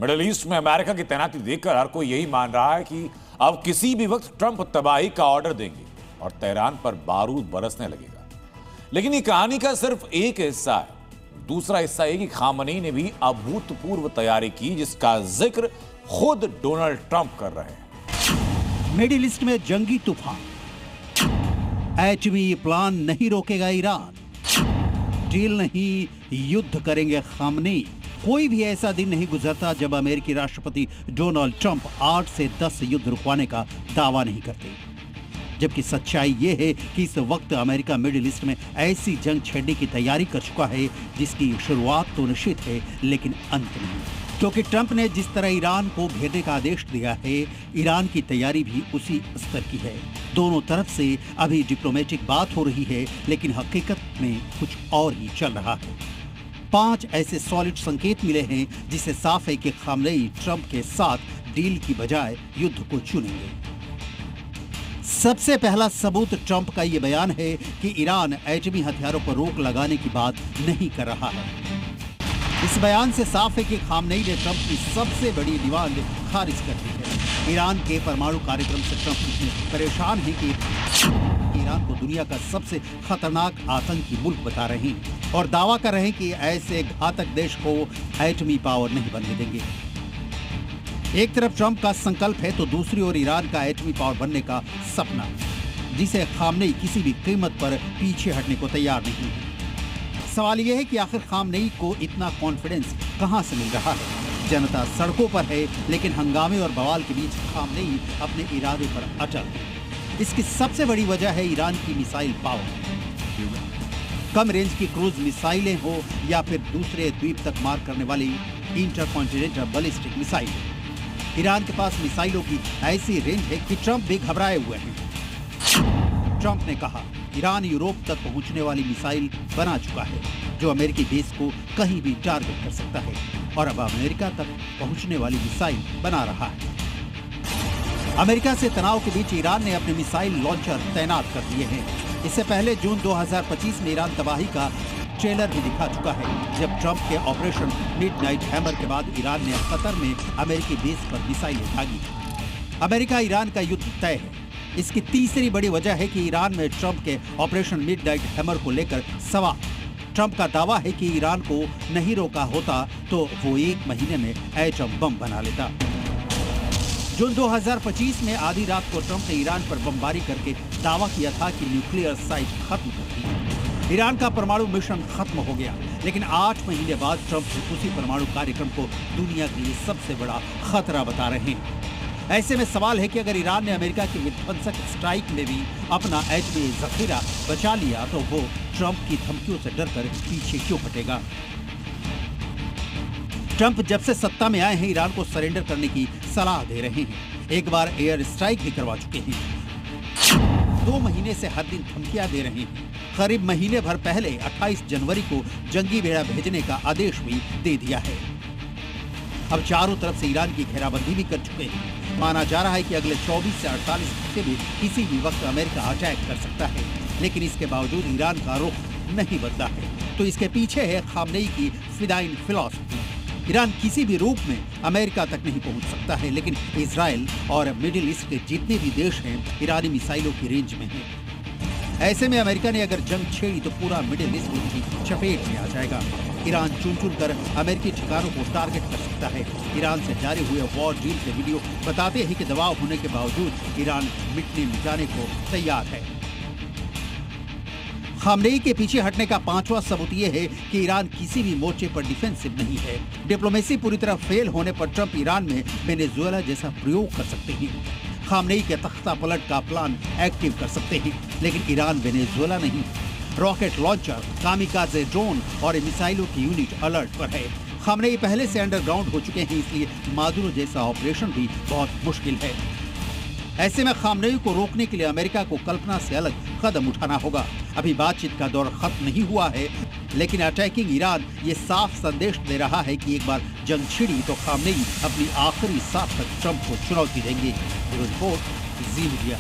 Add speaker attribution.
Speaker 1: Middle east में America की तैनाती देखकर हर कोई यही मान रहा है कि अब किसी भी वक्त ट्रंप तबाही का ऑर्डर देंगे और तेहरान पर बारूद बरसने लगेगा। लेकिन ये कहानी का सिर्फ एक हिस्सा है। दूसरा हिस्सा ये कि खामनेई ने भी अभूतपूर्व तैयारी की, जिसका जिक्र खुद डोनाल्ड ट्रंप कर रहे हैं।
Speaker 2: मिडिल ईस्ट में जंगी तूफान, एटमी प्लान नहीं रोकेगा ईरान, डील नहीं युद्ध करेंगे खामनेई। कोई भी ऐसा दिन नहीं गुजरता जब अमेरिकी राष्ट्रपति डोनाल्ड ट्रंप 8 से 10 युद्ध रुकवाने का दावा नहीं करते, जबकि सच्चाई ये है कि इस वक्त अमेरिका मिडिल ईस्ट में ऐसी जंग छेड़ने की तैयारी कर चुका है जिसकी शुरुआत तो निश्चित है लेकिन अंत नहीं, क्योंकि ट्रंप ने जिस तरह ईरान को घेरने का आदेश दिया है, ईरान की तैयारी भी उसी स्तर की है। दोनों तरफ से अभी डिप्लोमेटिक बात हो रही है, लेकिन हकीकत में कुछ और ही चल रहा है। 5 ऐसे सॉलिड संकेत मिले हैं जिससे साफ है कि खामनेई ट्रंप के साथ डील की बजाय युद्ध को चुनेंगे। सबसे पहला सबूत ट्रंप का यह बयान है कि ईरान एटमी हथियारों पर रोक लगाने की बात नहीं कर रहा है। इस बयान से साफ है कि खामनेई ने ट्रंप की सबसे बड़ी डिमांड खारिज कर दी है। ईरान के परमाणु कार्यक्रम से ट्रंप इतने परेशान हैं कि ईरान को दुनिया का सबसे खतरनाक आतंकी मुल्क बता रहे हैं और दावा कर रहे हैं कि ऐसे घातक देश को एटमी पावर नहीं बनने देंगे। एक तरफ ट्रंप का संकल्प है तो दूसरी ओर ईरान का एटमी पावर बनने का सपना, जिसे खामनेई किसी भी कीमत पर पीछे हटने को तैयार नहीं है। सवाल यह है कि आखिर खामनेई को इतना कॉन्फिडेंस कहां से मिल रहा है। जनता सड़कों पर है, लेकिन हंगामे और बवाल के बीच खामनेई अपने इरादे पर अटल है। इसकी सबसे बड़ी वजह है ईरान की मिसाइल पावर। कम रेंज की क्रूज मिसाइलें हो या फिर दूसरे द्वीप तक मार करने वाली इंटरकॉन्टिनेंटल बैलिस्टिक मिसाइल, ईरान के पास मिसाइलों की ऐसी रेंज है कि ट्रंप भी घबराए हुए हैं। ट्रंप ने कहा, ईरान यूरोप तक पहुंचने वाली मिसाइल बना चुका है जो अमेरिकी बेस को कहीं भी टारगेट कर सकता है, और अब अमेरिका तक पहुंचने वाली मिसाइल बना रहा है। अमेरिका से तनाव के बीच ईरान ने अपने मिसाइल लॉन्चर तैनात कर दिए हैं। इससे पहले जून 2025 में ईरान तबाही का ट्रेलर भी दिखा चुका है, जब ट्रंप के ऑपरेशन मिडनाइट हैमर के बाद ईरान ने कतर में अमेरिकी बेस पर मिसाइलें दागी। अमेरिका ईरान का युद्ध तय है। इसकी तीसरी बड़ी वजह है कि ईरान में ट्रंप के ऑपरेशन मिडनाइट हैमर को लेकर सवाल। ट्रंप का दावा है कि ईरान को नहीं रोका होता तो वो 1 महीने में एटम बम बना लेता। जून 2025 में आधी रात को ट्रंप ने ईरान पर बमबारी करके दावा किया था कि न्यूक्लियर साइट खत्म कर दी। ईरान का परमाणु मिशन खत्म हो गया, लेकिन 8 महीने बाद ट्रंप उसी परमाणु कार्यक्रम को दुनिया के लिए सबसे बड़ा खतरा बता रहे हैं। ऐसे में सवाल है कि अगर ईरान ने अमेरिका की विध्वंसक स्ट्राइक में भी अपना एटमी जखीरा बचा लिया तो वो ट्रंप की धमकियों से डरकर पीछे क्यों हटेगा। ट्रंप जब से सत्ता में आए हैं ईरान को सरेंडर करने की सलाह दे रहे हैं। एक बार एयर स्ट्राइक भी करवा चुके हैं। 2 महीने से हर दिन धमकियां दे रहे हैं। करीब महीने भर पहले 28 जनवरी को जंगी बेड़ा भेजने का आदेश भी दे दिया है। अब चारों तरफ से ईरान की घेराबंदी भी कर चुके हैं। माना जा रहा है कि अगले 24 से 48 घंटे में किसी भी वक्त अमेरिका अटैक कर सकता है, लेकिन इसके बावजूद ईरान का रुख नहीं बदला है। तो इसके पीछे है खामनेई की फिदाइन फिलॉसफी। ईरान किसी भी रूप में अमेरिका तक नहीं पहुंच सकता है, लेकिन इजराइल और मिडिल ईस्ट के जितने भी देश हैं ईरानी मिसाइलों की रेंज में हैं। ऐसे में अमेरिका ने अगर जंग छेड़ी तो पूरा मिडिल ईस्ट उनकी चपेट में आ जाएगा। ईरान चुन चुन कर अमेरिकी ठिकानों को टारगेट कर सकता है। ईरान से जारी हुए वॉर डील के वीडियो बताते हैं कि दबाव होने के बावजूद ईरान मिटने मिटाने को तैयार है। खामनेई के पीछे हटने का 5वां सबूत यह है कि ईरान किसी भी मोर्चे पर डिफेंसिव नहीं है। डिप्लोमेसी पूरी तरह फेल होने पर ट्रंप ईरान में वेनेजुएला जैसा प्रयोग कर सकते हैं। खामनेई के तख्ता पलट का प्लान एक्टिव कर सकते हैं, लेकिन ईरान वेनेजुएला नहीं। रॉकेट लॉन्चर, कामिकाजे ड्रोन और मिसाइलों की यूनिट अलर्ट पर है। खामनेई पहले से अंडरग्राउंड हो चुके हैं, इसलिए मादुरो जैसा ऑपरेशन भी बहुत मुश्किल है। ऐसे में खामनेई को रोकने के लिए अमेरिका को कल्पना से अलग कदम उठाना होगा। अभी बातचीत का दौर खत्म नहीं हुआ है, लेकिन अटैकिंग ईरान ये साफ संदेश दे रहा है कि एक बार जंग छिड़ी तो खामनेई अपनी आखिरी सांस तक ट्रंप को चुनौती देंगे। रिपोर्ट जी मीडिया।